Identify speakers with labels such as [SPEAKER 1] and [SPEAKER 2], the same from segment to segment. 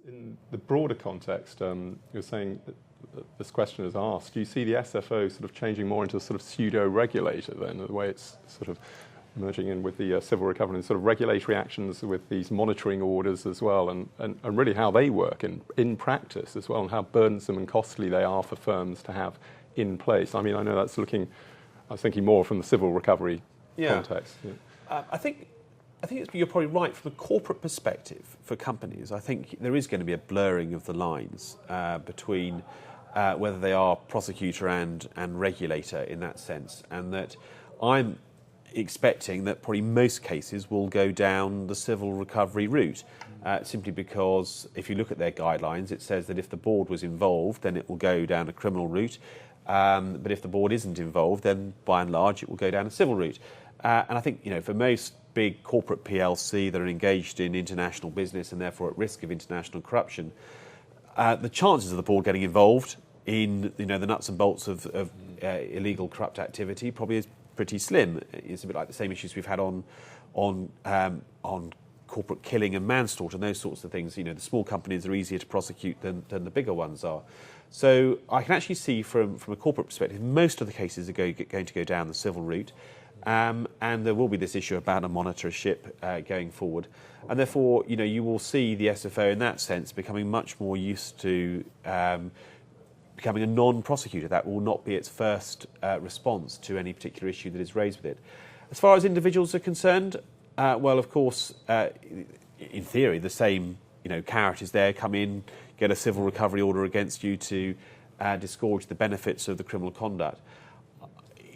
[SPEAKER 1] In the broader context, you're saying this question is asked, do you see the SFO sort of changing more into a sort of pseudo-regulator then, the way it's sort of merging in with the civil recovery and sort of regulatory actions with these monitoring orders as well, and really how they work in practice as well, and how burdensome and costly they are for firms to have in place? I mean, I know that's I was thinking more from the civil recovery context. Yeah.
[SPEAKER 2] I think you're probably right from a corporate perspective for companies. I think there is going to be a blurring of the lines between whether they are prosecutor and regulator in that sense, and that I'm expecting that probably most cases will go down the civil recovery route, simply because if you look at their guidelines, it says that if the board was involved, then it will go down a criminal route, but if the board isn't involved, then by and large it will go down a civil route. And I think, for most big corporate PLC that are engaged in international business and therefore at risk of international corruption, the chances of the board getting involved in the nuts and bolts of illegal corrupt activity probably is pretty slim. It's a bit like the same issues we've had on corporate killing and manslaughter and those sorts of things. The small companies are easier to prosecute than the bigger ones are. So I can actually see from a corporate perspective, most of the cases are going to go down the civil route. And there will be this issue about a monitorship going forward. And therefore, you will see the SFO in that sense becoming much more used to becoming a non-prosecutor. That will not be its first response to any particular issue that is raised with it. As far as individuals are concerned, well, of course, in theory, the same carrot is there. Come in, get a civil recovery order against you to disgorge the benefits of the criminal conduct.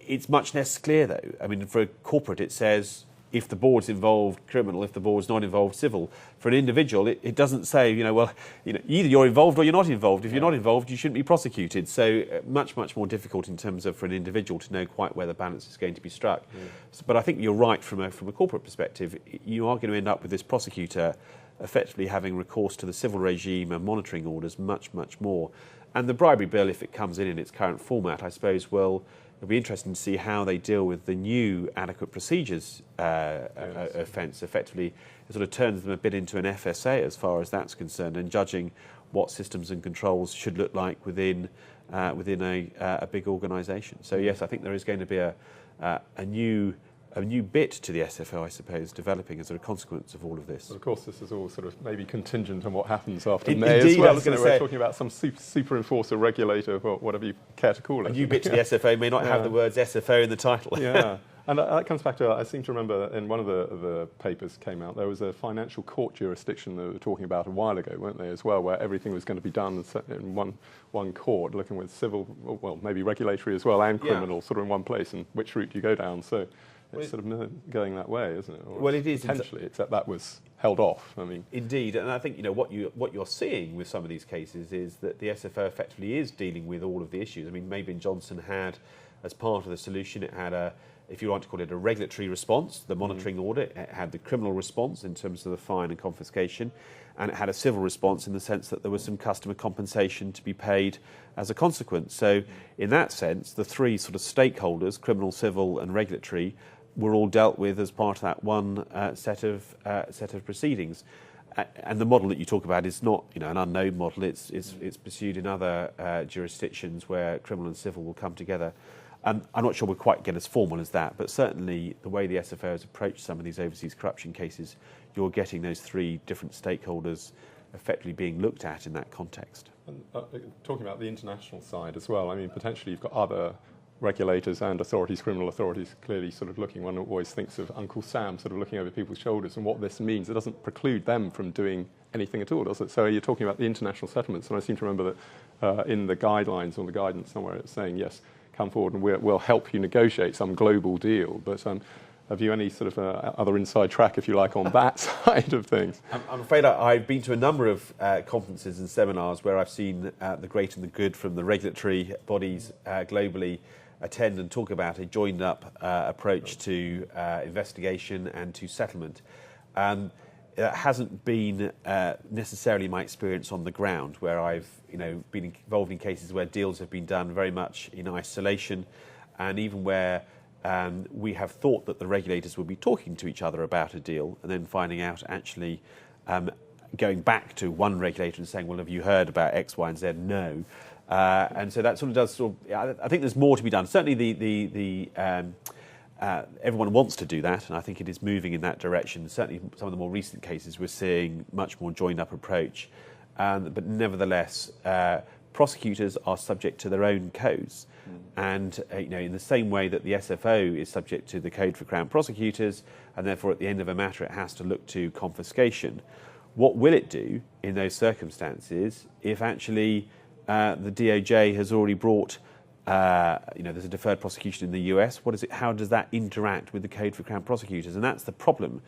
[SPEAKER 2] It's much less clear, though. I mean, for a corporate, it says if the board's involved, criminal. If the board's not involved, civil. For an individual, it doesn't say, either you're involved or you're not involved. If you're not involved, you shouldn't be prosecuted. So much more difficult in terms of for an individual to know quite where the balance is going to be struck. But I think you're right from a corporate perspective. You are going to end up with this prosecutor effectively having recourse to the civil regime and monitoring orders much more. And the bribery bill, if it comes in its current format, I suppose it'll be interesting to see how they deal with the new adequate procedures offence. Effectively, it sort of turns them a bit into an FSA as far as that's concerned, and judging what systems and controls should look like within a big organisation. So yes, I think there is going to be a new bit to the SFO, I suppose, developing as a consequence of all of this.
[SPEAKER 1] Of course, this is all sort of maybe contingent on what happens after
[SPEAKER 2] Indeed,
[SPEAKER 1] May as well.
[SPEAKER 2] isn't it?
[SPEAKER 1] We're talking about some super enforcer, regulator, or whatever you care to call it.
[SPEAKER 2] A new bit to the SFO may not have the words SFO in the title.
[SPEAKER 1] Yeah, and that comes back to, I seem to remember in one of the papers came out, there was a financial court jurisdiction that they were talking about a while ago, weren't they, as well, where everything was going to be done in one court, looking with civil, well, maybe regulatory as well, and criminal, sort of in one place, and which route do you go down. So it's sort of going that way, isn't it? Or
[SPEAKER 2] it is
[SPEAKER 1] potentially, except that was held off. I mean,
[SPEAKER 2] indeed, and I think what you're seeing with some of these cases is that the SFO effectively is dealing with all of the issues. I mean, Maybin Johnson had, as part of the solution, it had if you want to call it a regulatory response, the monitoring order. It had the criminal response in terms of the fine and confiscation, and it had a civil response in the sense that there was some customer compensation to be paid as a consequence. So in that sense, the three sort of stakeholders, criminal, civil and regulatory, were all dealt with as part of that one set of proceedings. And the model that you talk about is not an unknown model. It's pursued in other jurisdictions where criminal and civil will come together. I'm not sure we'll quite get as formal as that, but certainly the way the SFO has approached some of these overseas corruption cases, you're getting those three different stakeholders effectively being looked at in that context.
[SPEAKER 1] And, talking about the international side as well, I mean, potentially you've got other regulators and authorities, criminal authorities, clearly sort of looking. One always thinks of Uncle Sam sort of looking over people's shoulders and what this means. It doesn't preclude them from doing anything at all, does it? So you're talking about the international settlements, and I seem to remember that in the guidelines or the guidance somewhere it's saying, yes, come forward and we'll help you negotiate some global deal. But have you any sort of other inside track, if you like, on that side of things?
[SPEAKER 2] I'm afraid I've been to a number of conferences and seminars where I've seen the great and the good from the regulatory bodies globally attend and talk about a joined-up approach to investigation and to settlement. It hasn't been necessarily my experience on the ground, where I've been involved in cases where deals have been done very much in isolation, and even where we have thought that the regulators would be talking to each other about a deal and then finding out actually going back to one regulator and saying, well, have you heard about X, Y, and Z? No. And so that sort of does sort of, I think there's more to be done. Certainly everyone wants to do that, and I think it is moving in that direction. Certainly some of the more recent cases we're seeing much more joined up approach. But nevertheless, prosecutors are subject to their own codes. And in the same way that the SFO is subject to the Code for Crown Prosecutors, and therefore at the end of a matter it has to look to confiscation, what will it do in those circumstances if actually the DOJ has already brought, there's a deferred prosecution in the US? How does that interact with the Code for Crown Prosecutors? And that's the problem,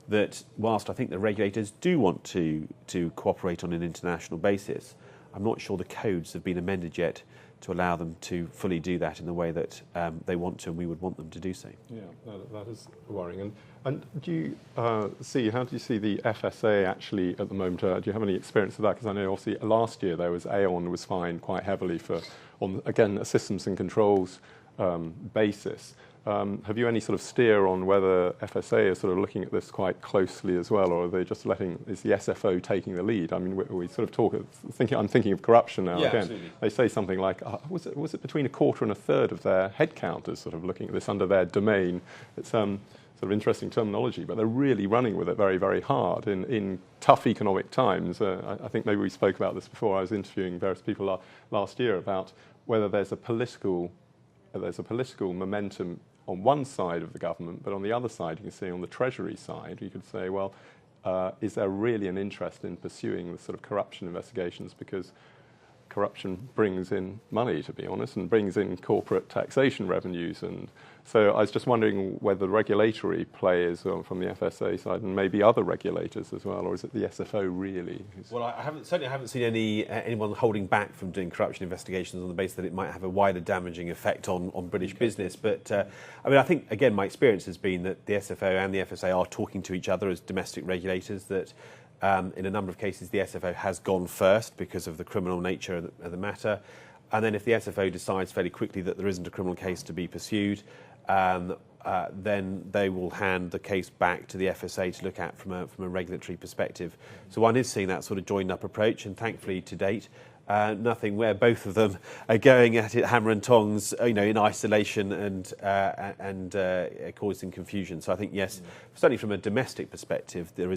[SPEAKER 2] that whilst I think the regulators do want to cooperate on an international basis, I'm not sure the codes have been amended yet to allow them to fully do that in the way that they want to, and we would want them to do so. Yeah,
[SPEAKER 1] that is worrying. And do you how do you see the FSA actually at the moment? Do you have any experience of that? Because I know obviously last year there was Aon was fined quite heavily on a systems and controls basis. Have you any sort of steer on whether FSA is sort of looking at this quite closely as well, or are they just is the SFO taking the lead? I mean, we sort of I'm thinking of corruption now again.
[SPEAKER 2] Absolutely.
[SPEAKER 1] They say something like, was it between a quarter and a third of their headcount is sort of looking at this under their domain? It's sort of interesting terminology, but they're really running with it very, very hard in tough economic times. I think maybe we spoke about this before. I was interviewing various people last year about whether there's a political momentum on one side of the government, but on the other side, you can see on the Treasury side, you could say, well, is there really an interest in pursuing the sort of corruption investigations? Because corruption brings in money, to be honest, and brings in corporate taxation revenues. And so I was just wondering whether the regulatory play is from the FSA side and maybe other regulators as well, or is it the SFO really?
[SPEAKER 2] Well, I haven't seen anyone holding back from doing corruption investigations on the basis that it might have a wider damaging effect on British business. But I think, again, my experience has been that the SFO and the FSA are talking to each other as domestic regulators, that in a number of cases, the SFO has gone first because of the criminal nature of the matter. And then if the SFO decides fairly quickly that there isn't a criminal case to be pursued, then they will hand the case back to the FSA to look at from a regulatory perspective. So one is seeing that sort of joined-up approach, and thankfully, to date, nothing where both of them are going at it hammer and tongs, in isolation and causing confusion. So I think yes, certainly from a domestic perspective, there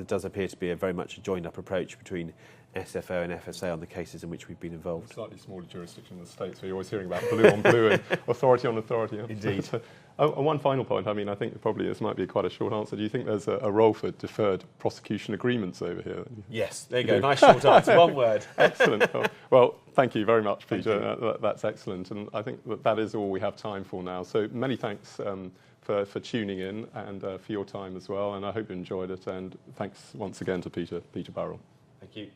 [SPEAKER 2] does appear to be very much a joined-up approach between SFO and FSA on the cases in which we've been involved.
[SPEAKER 1] Slightly smaller jurisdiction in the States, where you're always hearing about blue on blue and authority on authority.
[SPEAKER 2] Indeed.
[SPEAKER 1] And one final point, I think probably this might be quite a short answer. Do you think there's a role for deferred prosecution agreements over here?
[SPEAKER 2] Yes, there you go. Nice short answer, one word.
[SPEAKER 1] Excellent. Well, thank you very much, Peter. That's excellent. And I think that is all we have time for now. So many thanks for tuning in and for your time as well. And I hope you enjoyed it. And thanks once again to Peter Burrell.
[SPEAKER 2] Thank you.